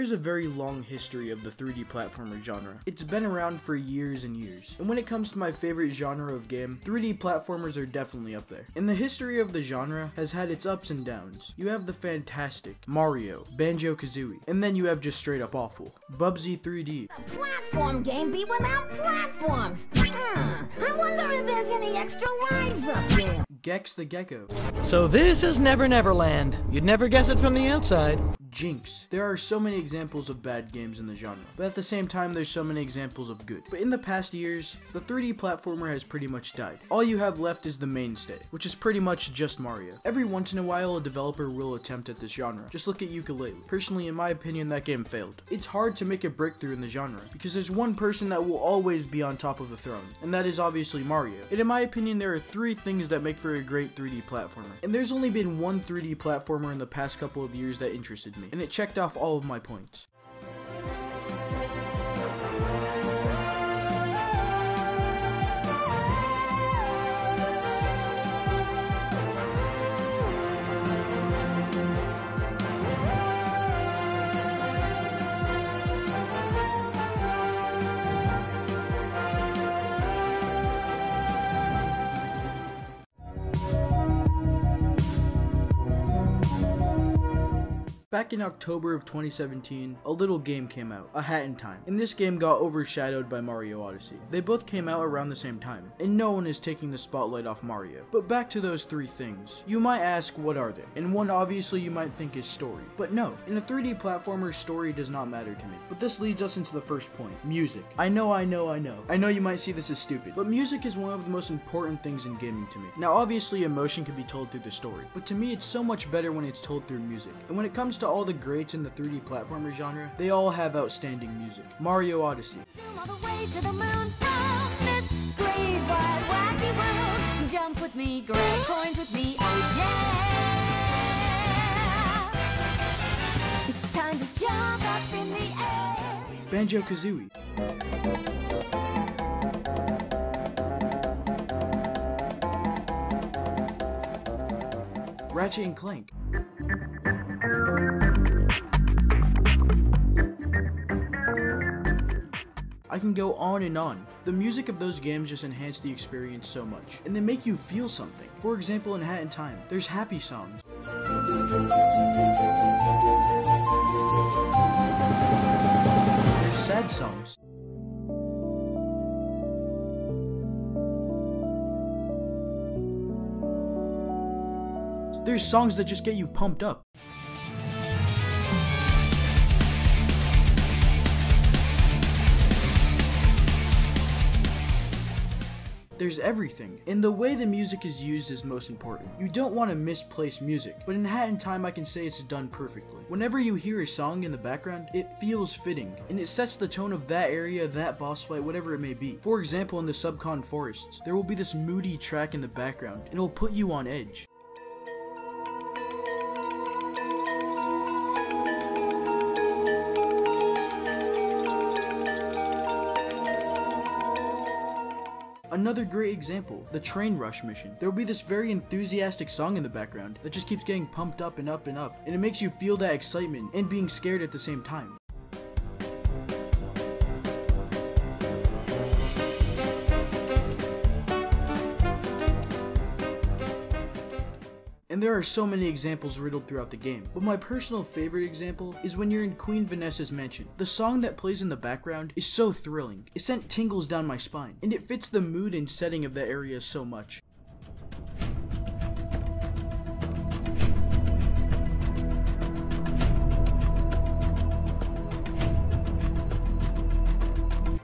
There's a very long history of the 3D platformer genre. It's been around for years and years. And when it comes to my favorite genre of game, 3D platformers are definitely up there. And the history of the genre has had its ups and downs. You have the fantastic Mario, Banjo-Kazooie, and then you have just straight up awful Bubsy 3D. A platform game be without platforms. I wonder if there's any extra lives up there. Gex the Gecko. So this is Never Never Land. You'd never guess it from the outside. Jinx. There are so many examples of bad games in the genre, but at the same time there's so many examples of good. But in the past years, the 3D platformer has pretty much died. All you have left is the mainstay, which is pretty much just Mario. Every once in a while a developer will attempt at this genre. Just look at Yooka-Laylee. Personally, in my opinion, that game failed. It's hard to make a breakthrough in the genre, because there's one person that will always be on top of the throne, and that is obviously Mario. And in my opinion, there are 3 things that make for a great 3D platformer. And there's only been one 3D platformer in the past couple of years that interested me, and it checked off all of my points. Back in October of 2017, a little game came out, A Hat in Time, and this game got overshadowed by Mario Odyssey. They both came out around the same time, and no one is taking the spotlight off Mario. But back to those 3 things. You might ask, what are they? And one obviously you might think is story. But no, in a 3D platformer, story does not matter to me. But this leads us into the first point, music. I know you might see this as stupid, but music is one of the most important things in gaming to me. Now obviously emotion can be told through the story, but to me it's so much better when it's told through music. And when it comes to all the greats in the 3D platformer genre, they all have outstanding music. Mario Odyssey. All the way to the moon from this great wide wacky world. Jump with me, grab coins with me, oh yeah. It's time to jump up in the air. Banjo-Kazooie. Ratchet and Clank. I can go on and on. The music of those games just enhance the experience so much, and they make you feel something. For example, in Hat in Time, there's happy songs. There's sad songs. There's songs that just get you pumped up. There's everything, and the way the music is used is most important. You don't want to misplace music, but in Hat in Time I can say it's done perfectly. Whenever you hear a song in the background, it feels fitting, and it sets the tone of that area, that boss fight, whatever it may be. For example, in the Subcon Forests, there will be this moody track in the background, and it will put you on edge. Another great example, the Train Rush mission. There will be this very enthusiastic song in the background that just keeps getting pumped up and up and up, and it makes you feel that excitement and being scared at the same time. And there are so many examples riddled throughout the game, but my personal favorite example is when you're in Queen Vanessa's mansion. The song that plays in the background is so thrilling. It sent tingles down my spine, and it fits the mood and setting of that area so much.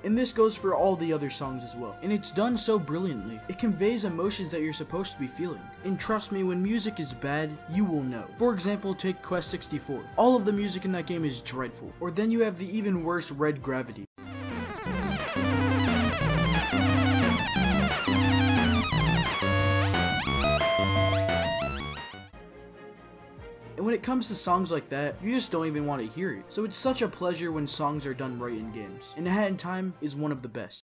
And this goes for all the other songs as well. And it's done so brilliantly. It conveys emotions that you're supposed to be feeling. And trust me, when music is bad, you will know. For example, take Quest 64. All of the music in that game is dreadful. Or then you have the even worse Red Gravity. And when it comes to songs like that, you just don't even want to hear it. So it's such a pleasure when songs are done right in games. And A Hat in Time is one of the best.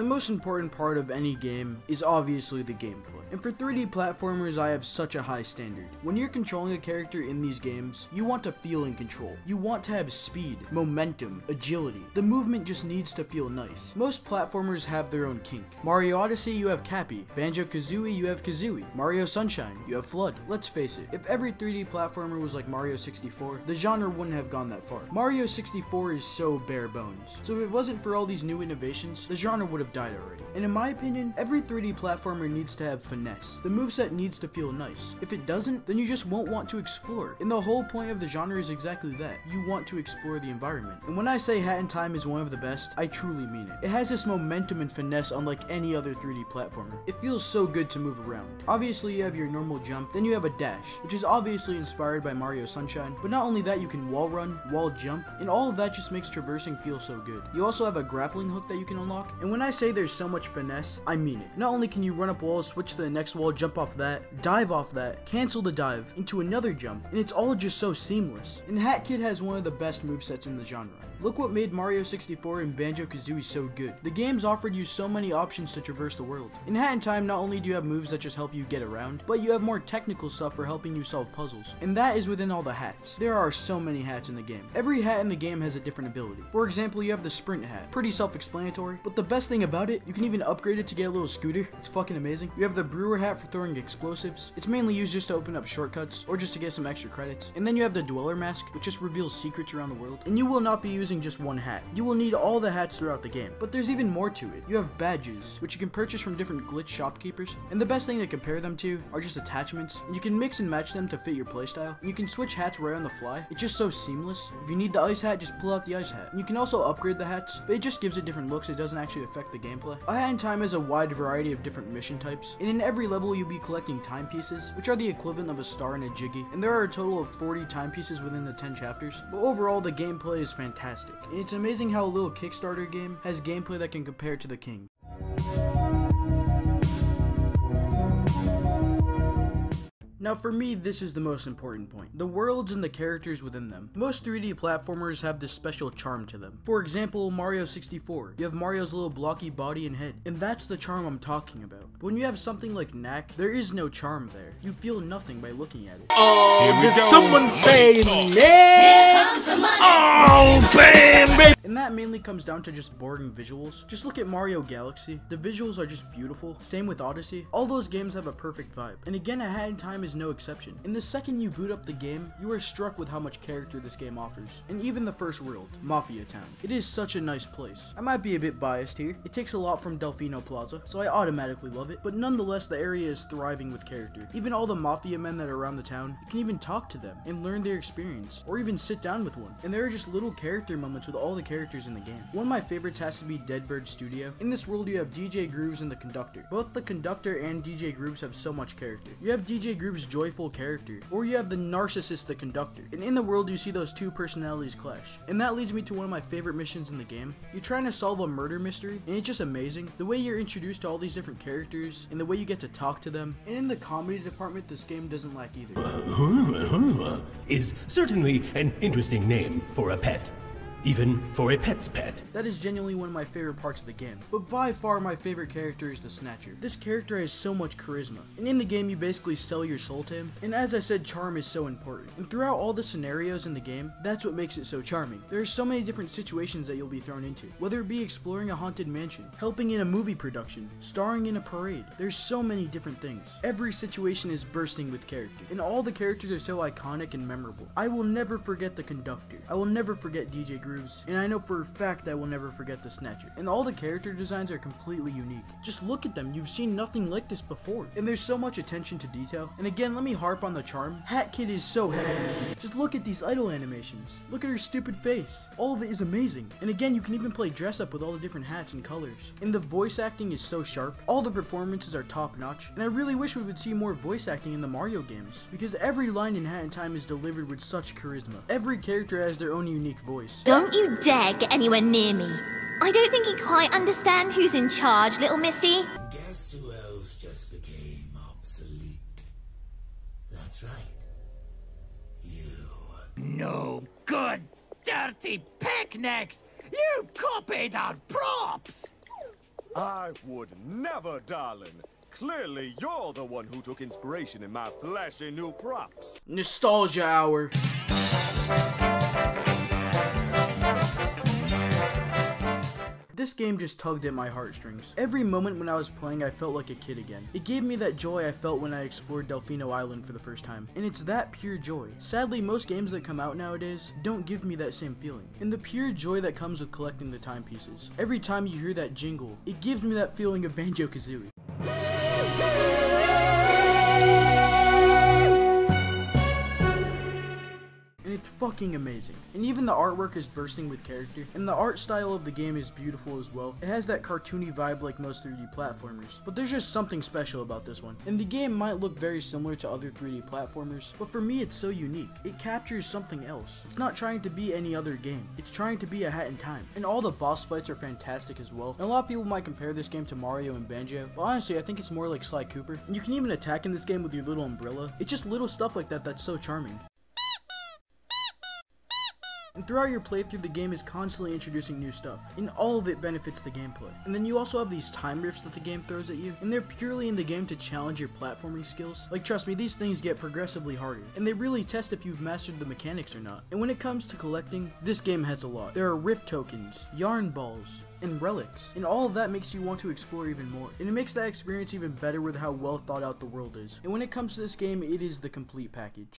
The most important part of any game is obviously the gameplay. And for 3D platformers, I have such a high standard. When you're controlling a character in these games, you want to feel in control. You want to have speed, momentum, agility. The movement just needs to feel nice. Most platformers have their own kink. Mario Odyssey, you have Cappy. Banjo-Kazooie, you have Kazooie. Mario Sunshine, you have Flood. Let's face it, if every 3D platformer was like Mario 64, the genre wouldn't have gone that far. Mario 64 is so bare bones. So if it wasn't for all these new innovations, the genre would have died already. And in my opinion, every 3D platformer needs to have finesse. The moveset needs to feel nice. If it doesn't, then you just won't want to explore. And the whole point of the genre is exactly that. You want to explore the environment. And when I say Hat in Time is one of the best, I truly mean it. It has this momentum and finesse unlike any other 3D platformer. It feels so good to move around. Obviously you have your normal jump, then you have a dash, which is obviously inspired by Mario Sunshine, but not only that, you can wall run, wall jump, and all of that just makes traversing feel so good. You also have a grappling hook that you can unlock, and when I say there's so much finesse, I mean it. Not only can you run up walls, switch to the next wall, jump off that, dive off that, cancel the dive, into another jump, and it's all just so seamless. And Hat Kid has one of the best movesets in the genre. Look what made Mario 64 and Banjo-Kazooie so good. The games offered you so many options to traverse the world. In Hat in Time, not only do you have moves that just help you get around, but you have more technical stuff for helping you solve puzzles. And that is within all the hats. There are so many hats in the game. Every hat in the game has a different ability. For example, you have the sprint hat. Pretty self-explanatory, but the best thing about it, you can even upgrade it to get a little scooter. It's fucking amazing. You have the brewer hat for throwing explosives. It's mainly used just to open up shortcuts, or just to get some extra credits. And then you have the dweller mask, which just reveals secrets around the world. And you will not be using just one hat. You will need all the hats throughout the game. But there's even more to it. You have badges, which you can purchase from different glitch shopkeepers. And the best thing to compare them to are just attachments. And you can mix and match them to fit your playstyle. And you can switch hats right on the fly. It's just so seamless. If you need the ice hat, just pull out the ice hat. And you can also upgrade the hats, but it just gives it different looks. It doesn't actually affect the gameplay. A Hat in Time has a wide variety of different mission types. And in every level, you'll be collecting timepieces, which are the equivalent of a star and a jiggy. And there are a total of 40 timepieces within the 10 chapters. But overall, the gameplay is fantastic. And it's amazing how a little Kickstarter game has gameplay that can compare to the king. Now for me, this is the most important point. The worlds and the characters within them. Most 3D platformers have this special charm to them. For example, Mario 64. You have Mario's little blocky body and head. And that's the charm I'm talking about. But when you have something like Knack, there is no charm there. You feel nothing by looking at it. Oh, did someone say Knack? Oh, bam, baby! And that mainly comes down to just boring visuals. Just look at Mario Galaxy. The visuals are just beautiful. Same with Odyssey. All those games have a perfect vibe. And again, A Hat in Time is no exception. In the second you boot up the game, you are struck with how much character this game offers. And even the first world, Mafia Town. It is such a nice place. I might be a bit biased here. It takes a lot from Delfino Plaza, so I automatically love it. But nonetheless, the area is thriving with character. Even all the Mafia men that are around the town, you can even talk to them and learn their experience, or even sit down with one. And there are just little character moments with all the characters in the game. One of my favorites has to be Deadbird Studio. In this world, you have DJ Grooves and the Conductor. Both the Conductor and DJ Grooves have so much character. You have DJ Grooves' joyful character, or you have the narcissist, the Conductor. And in the world, you see those two personalities clash. And that leads me to one of my favorite missions in the game. You're trying to solve a murder mystery, and it's just amazing. The way you're introduced to all these different characters, and the way you get to talk to them. And in the comedy department, this game doesn't lack either. Is certainly an interesting name for a pet. Even for a pet's pet. That is genuinely one of my favorite parts of the game. But by far my favorite character is the Snatcher. This character has so much charisma. And in the game you basically sell your soul to him. And as I said, charm is so important. And throughout all the scenarios in the game, that's what makes it so charming. There are so many different situations that you'll be thrown into. Whether it be exploring a haunted mansion, helping in a movie production, starring in a parade. There's so many different things. Every situation is bursting with character. And all the characters are so iconic and memorable. I will never forget the Conductor. I will never forget DJ Grooves. And I know for a fact I will never forget the Snatcher. And all the character designs are completely unique. Just look at them, you've seen nothing like this before. And there's so much attention to detail. And again, let me harp on the charm. Hat Kid is so heavy. Just look at these idle animations. Look at her stupid face. All of it is amazing. And again, you can even play dress up with all the different hats and colors. And the voice acting is so sharp. All the performances are top notch. And I really wish we would see more voice acting in the Mario games. Because every line in Hat in Time is delivered with such charisma. Every character has their own unique voice. Don't you dare get anywhere near me. I don't think you quite understand who's in charge, little missy. Guess who else just became obsolete? That's right. You. No good, dirty picnics! You've copied our props! I would never, darling. Clearly, you're the one who took inspiration in my flashy new props. Nostalgia hour. This game just tugged at my heartstrings. Every moment when I was playing, I felt like a kid again. It gave me that joy I felt when I explored Delfino Island for the first time. And it's that pure joy. Sadly, most games that come out nowadays don't give me that same feeling. And the pure joy that comes with collecting the timepieces. Every time you hear that jingle, it gives me that feeling of Banjo-Kazooie. And it's fucking amazing. And even the artwork is bursting with character, and the art style of the game is beautiful as well. It has that cartoony vibe like most 3D platformers, but there's just something special about this one. And the game might look very similar to other 3D platformers, but for me it's so unique. It captures something else. It's not trying to be any other game. It's trying to be A Hat in Time. And all the boss fights are fantastic as well. And a lot of people might compare this game to Mario and Banjo, but honestly I think it's more like Sly Cooper. And you can even attack in this game with your little umbrella. It's just little stuff like that that's so charming. And throughout your playthrough, the game is constantly introducing new stuff, and all of it benefits the gameplay. And then you also have these time rifts that the game throws at you, and they're purely in the game to challenge your platforming skills. Like, trust me, these things get progressively harder, and they really test if you've mastered the mechanics or not. And when it comes to collecting, this game has a lot. There are rift tokens, yarn balls, and relics, and all of that makes you want to explore even more, and it makes that experience even better with how well thought out the world is. And when it comes to this game, it is the complete package.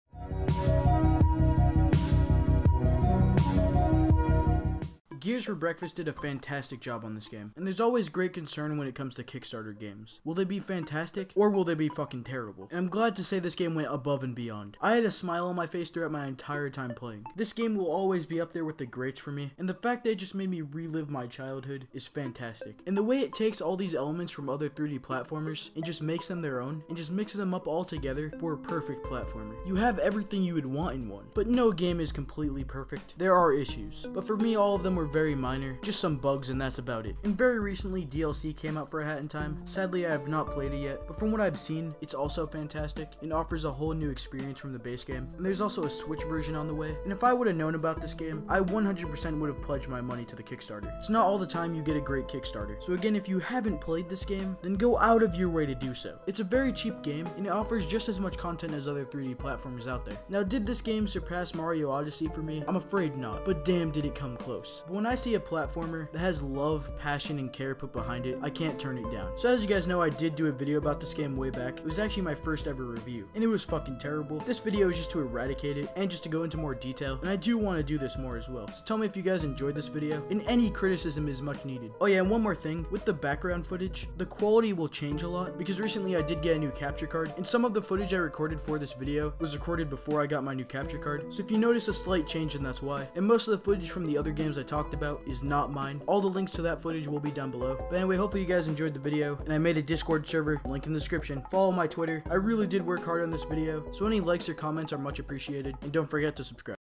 Gears for Breakfast did a fantastic job on this game, and there's always great concern when it comes to Kickstarter games. Will they be fantastic, or will they be fucking terrible? And I'm glad to say this game went above and beyond. I had a smile on my face throughout my entire time playing. This game will always be up there with the greats for me, and the fact that it just made me relive my childhood is fantastic. And the way it takes all these elements from other 3D platformers and just makes them their own, and just mixes them up all together for a perfect platformer. You have everything you would want in one, but no game is completely perfect. There are issues, but for me all of them were very minor, just some bugs, and that's about it. And very recently DLC came out for A Hat in Time. Sadly I have not played it yet, but from what I've seen it's also fantastic and offers a whole new experience from the base game. And there's also a Switch version on the way, and if I would have known about this game, I 100% would have pledged my money to the Kickstarter. It's not all the time you get a great Kickstarter, so again, if you haven't played this game, then go out of your way to do so. It's a very cheap game, and it offers just as much content as other 3D platformers out there. Now, did this game surpass Mario Odyssey for me? I'm afraid not, but damn did it come close. But when I see a platformer that has love, passion, and care put behind it, I can't turn it down. So as you guys know, I did do a video about this game way back. It was actually my first ever review, and it was fucking terrible. This video is just to eradicate it, and just to go into more detail, and I do want to do this more as well. So tell me if you guys enjoyed this video, and any criticism is much needed. Oh yeah, and one more thing, with the background footage, the quality will change a lot, because recently I did get a new capture card, and some of the footage I recorded for this video was recorded before I got my new capture card. So if you notice a slight change, then that's why. And most of the footage from the other games I talked about is not mine. All the links to that footage will be down below. But anyway, hopefully you guys enjoyed the video, and I made a Discord server, link in the description. Follow my Twitter. I really did work hard on this video, so any likes or comments are much appreciated, and don't forget to subscribe.